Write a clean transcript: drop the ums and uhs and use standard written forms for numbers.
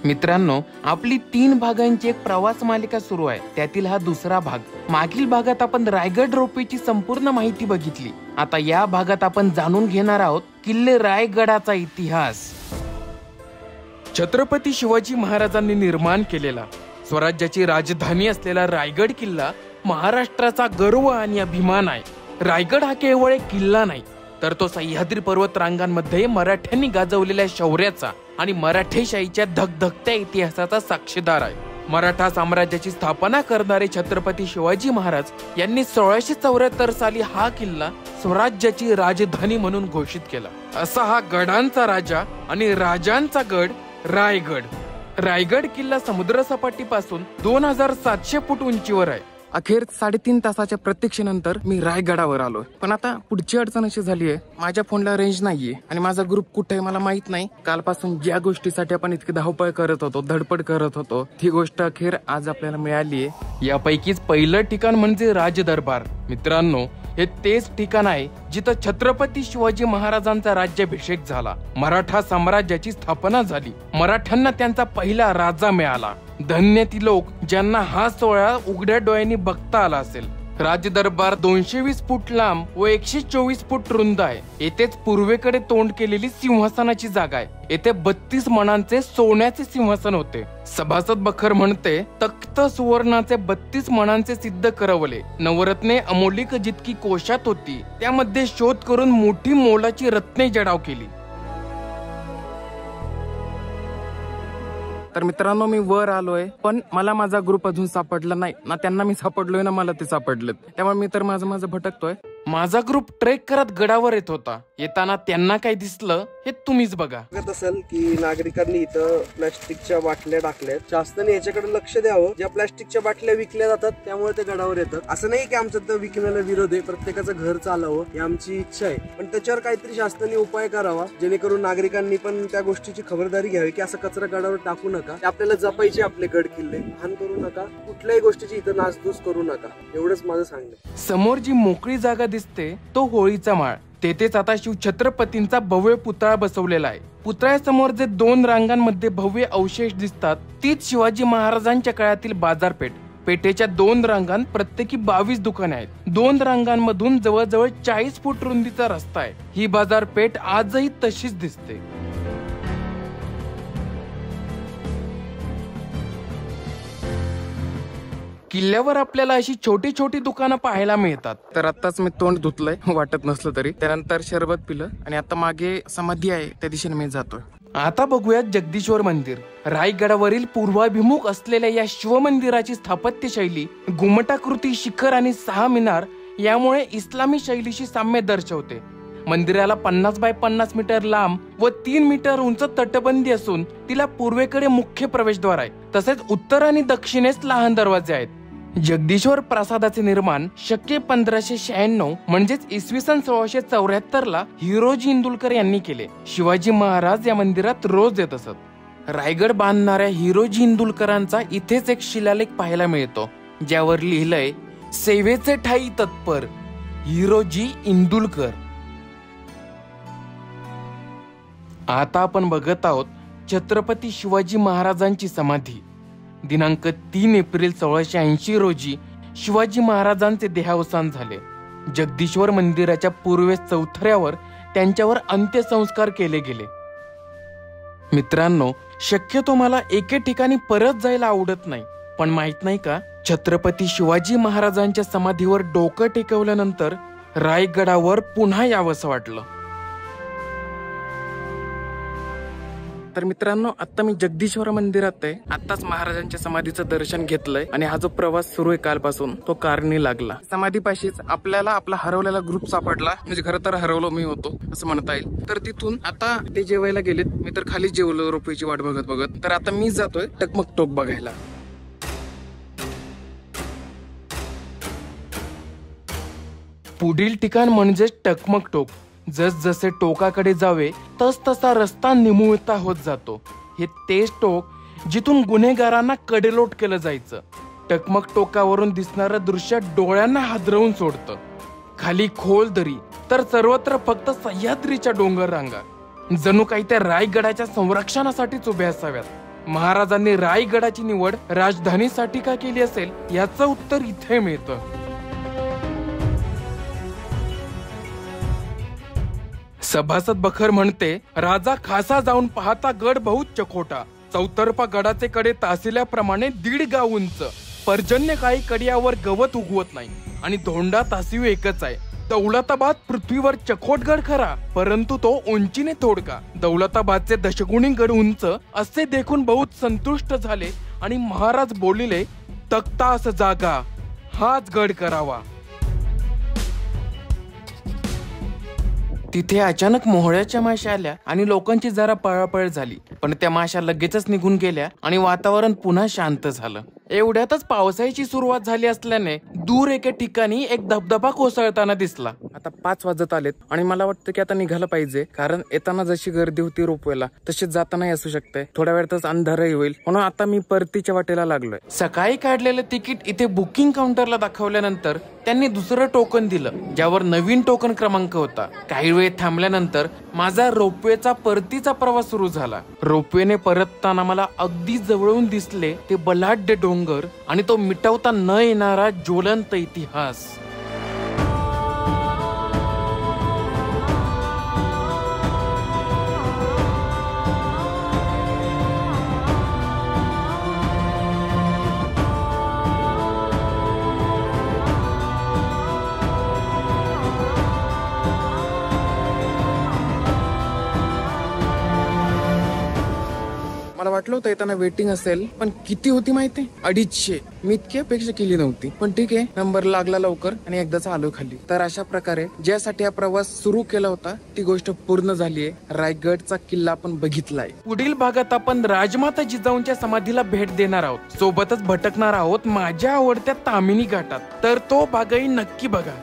मित्रांनो, आपली 3 भागांची एक प्रवास मालिका सुरू आहे. त्यातील हा दुसरा भाग. मागील भागात आपण रायगड रोपवेची संपूर्ण माहिती बघितली. आता या भागात आपण जाणून घेणार आहोत किल्ले रायगडाचा इतिहास. छत्रपती शिवाजी महाराजांनी निर्माण केलेला स्वराज्याची राजधानी असलेला रायगड किल्ला महाराष्ट्राचा गर्व आणि अभिमान आहे. रायगड हा केवळ एक किल्ला नाही, तर तो सह्याद्री पर्वत रांगांमध्ये मराठ्यांनी गाजवलेल्या शौर्याचा आणि मराठेशाहीच्या धगधगत्या इतिहासाचा साक्षीदार आहे. मराठा साम्राज्याची स्थापना करणारे छत्रपती शिवाजी महाराज यांनी 1674 साली हा किल्ला स्वराज्याची राजधानी म्हणून घोषित केला. असा हा गडांचा राजा आणि राजांचा गड रायगड. रायगड किल्ला समुद्रसपाटीपासून 2700 फूट उंचीवर आहे. अखेर 3.5 तासाच्या प्रतीक्षेनंतर मी रायगडावर आलोय. पण आता पुढची अडचण अशी झाली आहे, माझ्या फोनला रेंज नाहीये आणि माझा ग्रुप कुठे आहे मला माहित नाही. कालपासून ज्या गोष्टीसाठी आपण इतकी धावपळ करत होतो, धडपड करत होतो, ती गोष्ट अखेर आज आपल्याला मिळाली आहे. यापैकीच पहिलं ठिकाण म्हणजे राजदरबार. मित्रांनो, हे तेच ठिकाण आहे जिथं छत्रपती शिवाजी महाराजांचा राज्याभिषेक झाला, मराठा साम्राज्याची स्थापना झाली, मराठ्यांना त्यांचा पहिला राजा मिळाला. धन्य ती लोक ज्यांना हा सोहळा उघड्या डोळ्यांनी बघता आला असेल. राजदरबार 220 फूट लांब व 124 फूट रुंद आहे. येथेच पूर्वेकडे तोंड केलेली सिंहासनाची जागा आहे. येथे 32 मणांचे सोन्याचे सिंहासन होते. सभासद बखर म्हणते, तख्त सुवर्णाचे 32 मणांचे सिद्ध करवले. नवरत्ने अमोलिक जितकी कोशात होती त्यामध्ये शोध करून मोठी मोलाची रत्ने जडाव केली. तर मित्रांनो, मी वर आलोय, पण मला माझा ग्रुप अजून सापडला नाही ना. त्यांना मी सापडलोय ना मला ते सापडलेत. त्यामुळे मी तर माझं भटकतोय. माझा ग्रुप ट्रेक करत गडावर येत होता. येताना त्यांना काय दिसलं हे तुम्हीच बघा. बघत असेल की नागरिकांनी इथं प्लास्टिकच्या बाटल्या टाकल्यात. शासनाने याच्याकडे लक्ष द्यावं. ज्या प्लास्टिकच्या बाटल्या विकल्या जातात त्यामुळे ते गडावर येतात. असं नाही की आमचं तर विकण्याला विरोध आहे, प्रत्येकाचं घर चालावं ही आमची इच्छा आहे, पण त्याच्यावर काहीतरी शासनाने उपाय करावा जेणेकरून नागरिकांनी पण त्या गोष्टीची खबरदारी घ्यावी की असं कचरा गडावर टाकू नका. आपल्याला जपायचे आपले गड किल्ले, घाण करू नका, कुठल्याही गोष्टीची इथं नासधूस करू नका, एवढंच माझं सांगणं. समोर जी मोकळी जागा दिसते तो होळीचा माळ. तेथेच आता शिव छत्रपतींचा भव्य पुतळा बसवलेला आहे. पुतळ्यासमोर जे 2 रांगांमध्ये भव्य अवशेष दिसतात तीच शिवाजी महाराजांच्या काळातील बाजारपेठ. पेठेच्या 2 रांगांत प्रत्येकी 22 दुकाने आहेत. 2 रांगांमधून जवळजवळ 40 फूट रुंदीचा रस्ता आहे. ही बाजारपेठ आजही तशीच दिसते. किल्ल्यावर आपल्याला अशी छोटी छोटी दुकानं पाहायला मिळतात. तर आताच मी तोंड धुतलंय, वाटत नसलं तरी. त्यानंतर शरबत पिलं आणि आता मागे समाधी आहे त्या दिशेने मी जातोय. आता बघूयात जगदीश्वर मंदिर. रायगडावरील पूर्वाभिमुख असलेल्या या शिवमंदिराची स्थापत्य शैली, घुमटाकृती शिखर आणि 6 मिनार यामुळे इस्लामी शैलीशी साम्य दर्शवते. मंदिराला 50 बाय 50 मीटर लांब व 3 मीटर उंच तटबंदी असून तिला पूर्वेकडे मुख्य प्रवेशद्वार आहे. तसेच उत्तर आणि दक्षिणेस लहान दरवाजे आहेत. जगदीश्वर प्रासादाचे निर्माण शके 1596 म्हणजेच इसवी सन 1674 ला हिरोजी इंदुलकर यांनी केले. शिवाजी महाराज या मंदिरात रोज येत असत. रायगड बांधणाऱ्या हिरोजी इंदुलकरांचा इथेच एक शिलालेख पाहायला मिळतो, ज्यावर लिहिलंय, सेवेचे ठाई तत्पर हिरोजी इंदुलकर. आता आपण बघत आहोत छत्रपती शिवाजी महाराजांची समाधी. दिनांक 3 एप्रिल 1680 रोजी शिवाजी महाराजांचे देहावसान झाले. जगदीश्वर मंदिराच्या पूर्वेस चौथऱ्यावर त्यांच्यावर अंत्यसंस्कार केले गेले. मित्रांनो, शक्यतो मला एके ठिकाणी परत जायला आवडत नाही, पण माहित नाही का, छत्रपती शिवाजी महाराजांच्या समाधीवर डोकं टेकवल्यानंतर रायगडावर पुन्हा यावंसं वाटलं. तर मित्रांनो, आता मी जगदीश्वर मंदिरात आहे. आताच महाराजांच्या समाधीचं दर्शन घेतलंय आणि हा जो प्रवास सुरू आहे कालपासून तो कारणी लागला. समाधीपाशीच आपल्याला आपला हरवलेला ग्रुप सापडला. म्हणजे खरं तर हरवलो मी होतो असं म्हणता येईल. तर तिथून आता ते जेवायला गेलेत. मी तर खाली जेवलो रोपवेची वाट बघत बघत. तर आता मी जातोय टकमक टोक बघायला. पुढील ठिकाण म्हणजे टकमक टोक. जसजसे टोकाकडे जावे तस तसा रस्ता निमुळता होत जातो. हे तेच टोक जिथून गुन्हेगारांना कडेलोट केलं जायचं. टकमक टोकावरून दिसणारं दृश्य डोळ्यांना हादरवून सोडतं. खाली खोल दरी तर सर्वत्र फक्त सह्याद्रीच्या डोंगर रांगा. जणू काही त्या रायगडाच्या संरक्षणासाठीच उभ्या असाव्यात. महाराजांनी रायगडाची निवड राजधानीसाठी का केली असेल याचं उत्तर इथे मिळतं. सभासद बखर म्हणते, राजा खासा जाऊन पाहता गड बहुत चकोटा. चौतर्फा गडाचे कडे तासिल्याप्रमाणे 1.5 गाव उंच. पर्जन्य काळी कडियावर गवत उगवत नाही आणि धोंडा तासिव एकच आहे. दौलताबाद पृथ्वीवर चकोटगड खरा, परंतु तो उंचीने थोडका. दौलताबादचे दशगुणी गड उंच असे देखून बहुत संतुष्ट झाले आणि महाराज बोलिले, तख्तास जागा हाच गड करावा. तिथे अचानक मोहळ्याच्या माश्या आल्या आणि लोकांची जरा पळापळ झाली, पण त्या माश्या लगेचच निघून गेल्या आणि वातावरण पुन्हा शांत झालं. एवढ्यातच पावसाळ्याची सुरुवात झाली असल्याने दूर एके ठिकाणी एक धबधबा कोसळताना दिसला. आता 5 वाजत आलेत आणि मला वाटतं की आता निघालं पाहिजे, कारण येताना जशी गर्दी होती रोपवेला तशीच जातानाही असू शकते. थोड्या वेळातच अंधारही होईल, म्हणून आता मी परतीच्या वाटेला लागलोय. सकाळी काढलेलं तिकीट इथे बुकिंग काउंटरला दाखवल्यानंतर त्यांनी दुसरं टोकन दिलं, ज्यावर नवीन टोकन क्रमांक होता. काही वेळ थांबल्यानंतर माझा रोपवेचा परतीचा प्रवास सुरू झाला. रोपवेने परतताना मला अगदी जवळून दिसले ते बलाढ्य डोंगर आणि तो मिटवता न येणारा ज्वलंत इतिहास. मला वाटलं होतं येताना वेटिंग असेल, पण किती होती माहिती? 250. मी इतकी अपेक्षा केली नव्हती, पण ठीक आहे, नंबर लागला लवकर आणि एकदाच आलो खाली. तर अशा प्रकारे ज्यासाठी हा प्रवास सुरू केला होता ती गोष्ट पूर्ण झालीये. रायगडचा किल्ला आपण बघितलाय. पुढील भागात आपण राजमाता जिजाऊंच्या समाधीला भेट देणार आहोत. सोबतच भटकणार आहोत माझ्या आवडत्या तामिनी घाटात. तर तो भागही नक्की बघा.